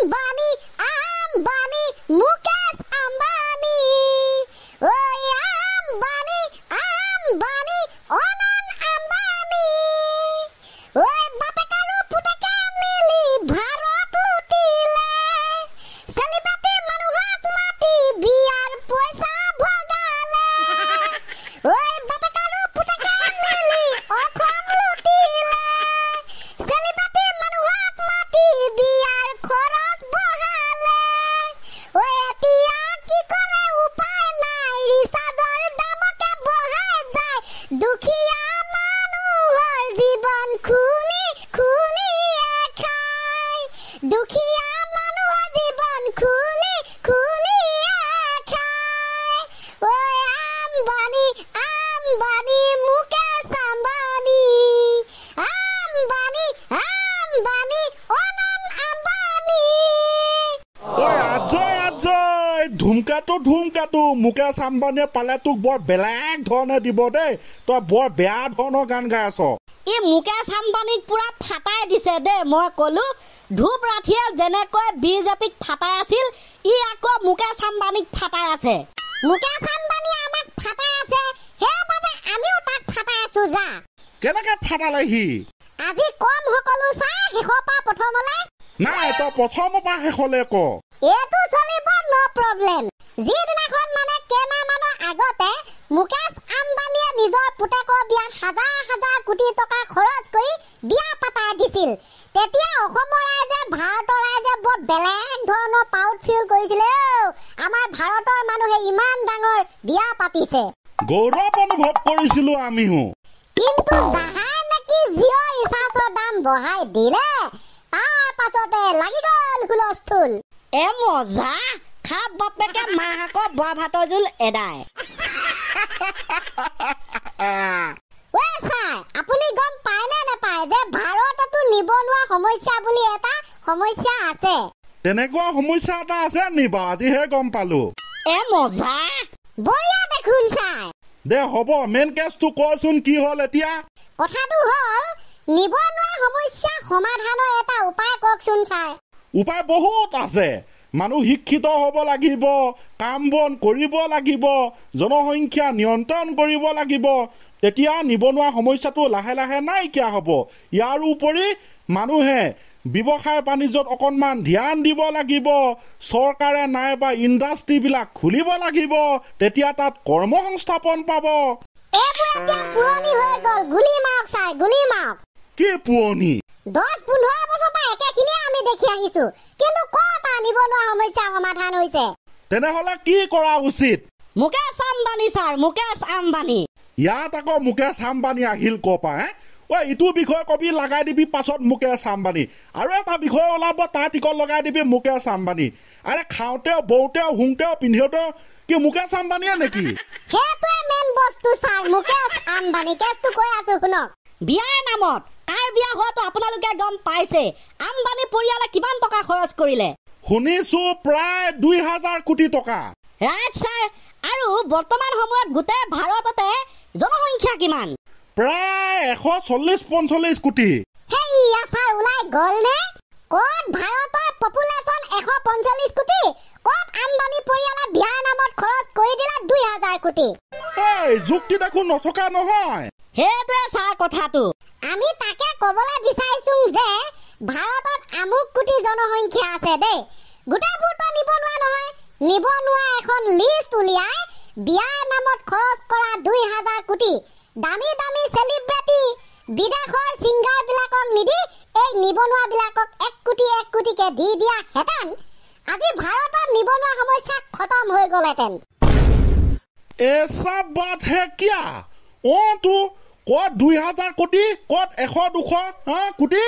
Ambani, Ambani, Mukesh Ambani. Oi Ambani, Ambani, Onan Ambani. Oi bapekaru putake mili Bharat lutile. Celibate manuhak mati biar poisa bhagale. Oi bapekaru putake mili okhon lutile. Celibate manuhak mati biar khoros bohale. Oi etia ki kore upay nai risajor damoke bohai jay. Dukhiya manuhor jibon khuli khuliye khai. Dukhiya manuhor jibon khuli khuliye khai. Oi Ambani, Ambani, Mukesh Ambani. Ambani, Ambani, Onan Ambani. ঐ আজয় ধুমকাটো মুকেশ আম্বানীয়ে পালে তোক বৰ বেলেগ ধৰণে দিব দেই তই বৰ বেয়া ধৰণৰ গান গাই আছ এই মুকেশ আম্বানীক পুৰা ফাটাই দিছে দে মই কলো ধূপ ৰাঠিয়ে যেনেকৈ বিজেপিক ফাটাই আছিল ই আকৌ মুকেশ আম্বানীক ফাটাই আছে মুকেশ আম্বানী আমাক ফাটাই আছে সেইবাবে আমিও তাক ফাটাই আছো যা কেনেকে ফাটালে সি আজি কম সকলো চাই শেষৰ পৰা প্ৰথমলৈ নাই তই প্ৰথমৰ পৰা শেষলৈ ক এইটো চলিব নো প্ৰব্লেম যিদিনাখন মানে কেইমাহমানৰ আগতে মুকেশ আম্বানীয়ে নিজৰ পুতেকৰ বিয়াত হাজাৰ হাজাৰ কোটি টকা খৰচ কৰি বিয়া পাতাই দিছিল তেতিয়া অসমৰ ৰাইজে ভাৰতৰ ৰাইজে বৰ বেলেগ ধৰণৰ পাউট ফিল কৰিছিলে আমাৰ ভাৰতৰ মানুহে ইমান ডাঙৰ বিয়া পাতিছে গৌৰৱ অনুভৱ কৰিছিলো আমিও কিন্তু যাহাই নেকি জিঅ' ৰিচাৰ্জৰ দাম বঢ়াই দিলে তাৰ পাছতে লাগি গ'ল হুলস্থুল এ মজা খাপ বাপেকে মাহাকৰ বোৱা ভাতৰ জোল এদাই ঐ ছাৰ আপুনি গম পায় নে নাপায় যে ভাৰততো নিবনুৱা সমস্যা বুলি এটা সমস্যা আছে তেনেকুৱা সমস্যা এটা আছে নি বাৰু আজিহে গম পালো এ মজা বঢ়িয়া দেখোন ছাৰ দে হ'ব মেইন কেছটো কচোন কি হ'ল এতিয়া কথাটো হ'ল নিবনুৱা সমস্যা সমাধানৰ এটা উপায় কওকচোন ছাৰ উপায় বহুত আছে মানুহ শিক্ষিত হ'ব লাগিব কাম বন কৰিব লাগিব জনসংখ্যা নিয়ন্ত্ৰণ কৰিব লাগিব তেতিয়া নিবনুৱা সমস্যাটো লাহে লাহে নাইকিয়া হ'ব ইয়াৰ উপৰি মানুহে ব্যৱসায় বাণিজ্যত অকণমান ধ্যান দিব লাগিব চৰকাৰে নাইবা ইণ্ডাষ্ট্ৰীবিলাক খুলিব লাগিব তেতিয়া তাত কৰ্মসংস্থাপন পাব এইবোৰ এতিয়া পুৰণি হৈ গ'ল গুলি মাৰক ছাৰ গুলি মাৰক কি পুৰণি 10-15 বছৰ পৰা একেখিনিয়ে আমি দেখি আহিছো কিন্তু ক'ত নিবনুৱা সমস্যা সমাধান হৈছে তেনেহ'লে কি কৰা উচিত মুকেশ আম্বানী ছাৰ মুকেশ আম্বানী ইয়াত আকৌ মুকেশ আম্বানী আহিল ক'ৰ পৰা ঐ ইটো বিষয় কবি লগাই দিবি পাছত মুকেশ আম্বানী আৰু এটা বিষয় ওলাব তাৰ টিকট লগাই দিবি মুকেশ আম্বানী আৰে খাওঁতেও বৌতেও শুওঁতেও পিন্ধোতেও কি মুকেশ আম্বানীয়ে নেকি সেইটোৱে মেইন বস্তু ছাৰ মুকেশ আম্বানী কেছটো কৈ আছো শুনক বিয়াৰ নামত কাৰ বিয়া হোৱাটো আপোনালোকে গম পাইছে আম্বানী পৰিয়ালে কিমান টকা খৰচ কৰিলে শুনিছো প্ৰায় 2000 কোটি টকা ৰাইট ছাৰ আৰু বৰ্তমান সময়ত গোটেই ভাৰততে জনসংখ্যা কিমান প্ৰায় 140-45 কোটি হেইয়া ছাৰ ওলাই গ'ল নে ক'ত ভাৰতৰ পপুলেশ্যন 145 কোটি ক'ত আম্বানী পৰিয়ালে বিয়াৰ নামত খৰচ কৰি দিলে 2000 কোটি এই যুক্তি দেখোন নথকা নহয় সেইটোৱে ছাৰ কথাটো আমি তাকে ক'বলৈ বিচাৰিছো যে ভাৰতত আমুক কোটি জনসংখ্যা আছে দেই গোটেইবোৰতো নিবনুৱা নহয় নিবনুৱা এখন লিষ্ট উলিয়াই বিয়াৰ নামত খৰচ কৰা 2000 কোটি দামী দামী সেলিব্ৰিটি বিদেশৰ সিংগাৰবিলাকক নিদি এই নিবনুৱাবিলাকক 1 কোটিকে দি দিয়া হেতেন আজি ভাৰতৰ নিবনুৱা সমস্যা খতম হৈ গ'লহেঁতেন এসব বাত হে কিয়া তো ক'ত 2000 কোটি ক'ত 100-200 কোটি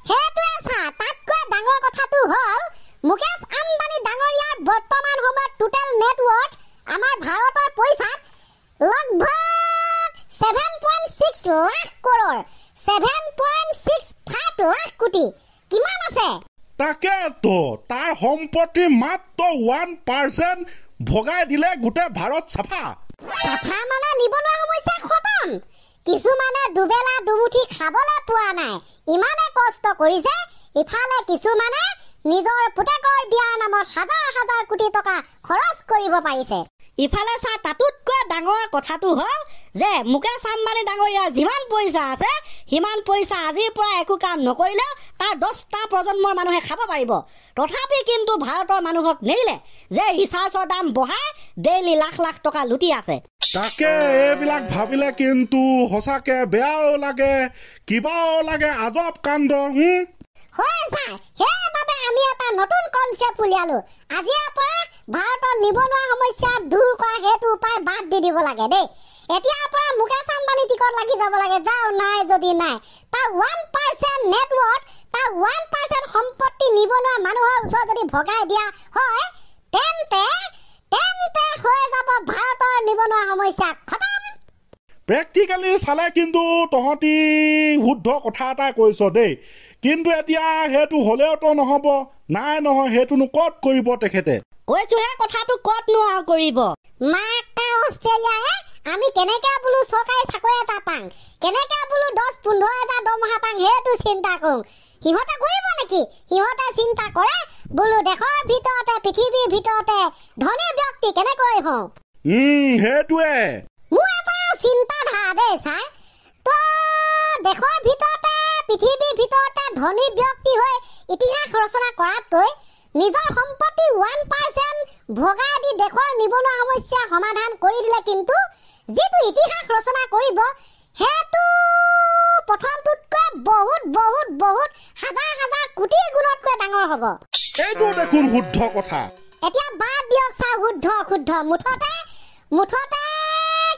সেইটোৱে ছাৰ তাতকৈ ডাঙৰ কথাটো হ'ল মুকেশ আম্বানী ডাঙৰীয়াৰ বৰ্তমান সময়ত টোটেল নেটৱৰ্ক আমাৰ ভাৰতৰ পইচাত লগভগ 7.6 লাখ কৰোৰ 7.65 লাখ কোটি কিমান আছে তাকেতো তাৰ সম্পত্তি মাত্ৰ 1% ভগাই দিলে গোটেই ভাৰত চাফা মানে নিবনুৱা সমস্যা খতম কিছুমানে দুবেলা দুমুঠি খাবলৈ পোৱা নাই ইমানে কষ্ট কৰিছে ইফালে কিছুমানে নিজৰ পুতেকৰ বিয়াৰ নামত হাজাৰ হাজাৰ কোটি টকা খৰচ কৰিব পাৰিছে। ইফালে চা তাতোতকৈ ডাঙৰ কথাটো হ'ল যে মুকেশ আম্বানী ডাঙৰীয়াৰ যিমান পইচা আছে সিমান পইচা আজিৰ পৰা একো কাম নকৰিলেও তাৰ 10টা প্ৰজন্মৰ মানুহে খাব পাৰিব। তথাপি কিন্তু ভাৰতৰ মানুহক নেৰিলে যে ৰিচাৰ্জৰ দাম বঢ়াই ডেইলি লাখ লাখ টকা লুটি আছে। তাকে এইবিলাক ভাবিলে কিন্তু সঁচাকে বেয়াও লাগে, কিবাও লাগে, আজব কাণ্ড। হয় ছাৰ, সেইবাবে আমি এটা নতুন কনচেপ্ট উলিয়ালো। আজিৰ পৰা ভাৰতৰ নিবনুৱা সমস্যা দূৰ কৰা সেইটো উপায় বাদ দি দিব লাগে দেই। এতিয়াৰ পৰা মুকেশ আম্বানী টিকট লাগি যাব লাগে, যাওঁ নাই যদি নাই। তাৰ 1% নেটৱৰ্ক, তাৰ 1% সম্পত্তি নিবনুৱা মানুহৰ ওচৰত যদি ভগাই দিয়া হয় তেন্তে হৈ যাব ভাৰতৰ নিবনুৱা সমস্যা খতম। প্ৰেক্টিকেলি চালে কিন্তু তহঁতি শুদ্ধ কথা এটা কৈছ দেই, কিন্তু এতিয়া সেইটো হলেওতো নহব। নাই নহয়, সেইটোনো ক'ত কৰিব তেখেতে? কৈছোহে কথাটো ক'তনো আৰু কৰিব। মাকা অষ্ট্ৰেলিয়াহে আমি কেনেকে বোলো চৰকাৰী চাকৰি এটা পাং, কেনেকে বোলো 10-15 হাজাৰ দৰমহা পাং, সেইটো চিন্তা কৰোঁ। সিহঁতে কৰিব নেকি? সিহঁতে চিন্তা কৰে বোলো দেশৰ ভিতৰতে পৃথিৱীৰ ভিতৰতে ধনী ব্যক্তি কেনেকৈ হওঁ। সেইটোৱে মোৰ এটা চিন্তাধাৰা দেই ছাৰ। তো দেশৰ ভিতৰতে পৃথিৱীৰ ভিতৰতে ধনী ব্যক্তি হৈ ইতিহাস ৰচনা কৰাতকৈ নিজৰ সম্পত্তি 1% ভগাই দি দেশৰ নিবনুৱা সমস্যা সমাধান কৰি দিলে কিন্তু যিটো ইতিহাস ৰচনা কৰিব সেইটো প্ৰথমটোতকৈ বহুত বহুত বহুত হাজাৰ হাজাৰ কোটি গুণতকৈ ডাঙৰ হ'ব। এইটো দেখোন শুদ্ধ কথা। এতিয়া বাদ দিয়ক ছাৰ শুদ্ধ মুঠতে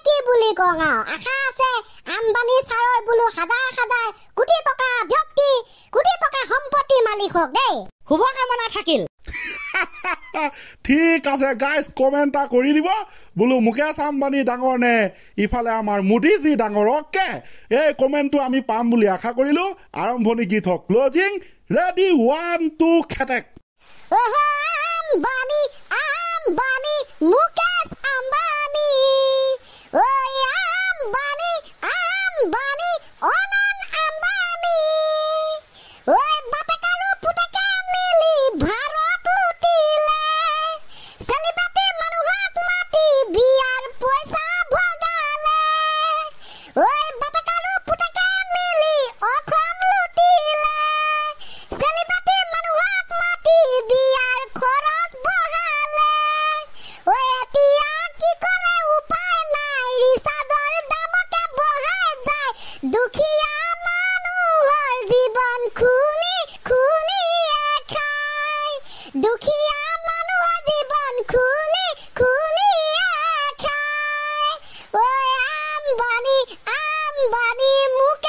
কি বুলি কওঁ আৰু আশা আছে আম্বানী ছাৰৰ বোলো হাজাৰ হাজাৰ কোটি টকা ব্যক্তি, কোটি টকা সম্পত্তিৰ মালিক হওক দেই। শুভকামনা থাকিল। ঠিক আছে গাইজ, কমেণ্ট এটা কৰি দিব বোলো মুকেশ আম্বানী ডাঙৰ নে ইফালে আমাৰ মোদীজী ডাঙৰ। অকে, এই কমেণ্টটো আমি পাম বুলি আশা কৰিলো। আৰম্ভণি গীত হওক, ক্লজিং ৰেডি 1 2 খেটেক। আম্বানী আম্বানী মুকেশ আম্বানী, ওই আম্বানী আম্বানী অনন্ত আম্বানী, ওই বাপেক আৰু পুতেকে মিলি ভাৰত লুটিলে, চেলিব্ৰিটি মানুহক মাতি বিয়াৰ পইচা ভগালে, ওই বাপেক আৰু পুতেকে মিলি অসম লুটিলে, চেলিব্ৰিটি মানুহক মাতি বিয়াৰ খৰচ বঢ়ালে, ওই এতিয়া কি কৰে উপায় নাই, ৰিচাৰ্জৰ দামকে বঢ়াই যায়, দুখীয়া মানুহৰ জীৱন খুলি খুলিয়ে খায়, দুখীয়া মানুহৰ জীৱন খুলি খুলিয়ে খায়, ওই আম্বানী আম্বানী মুকেশ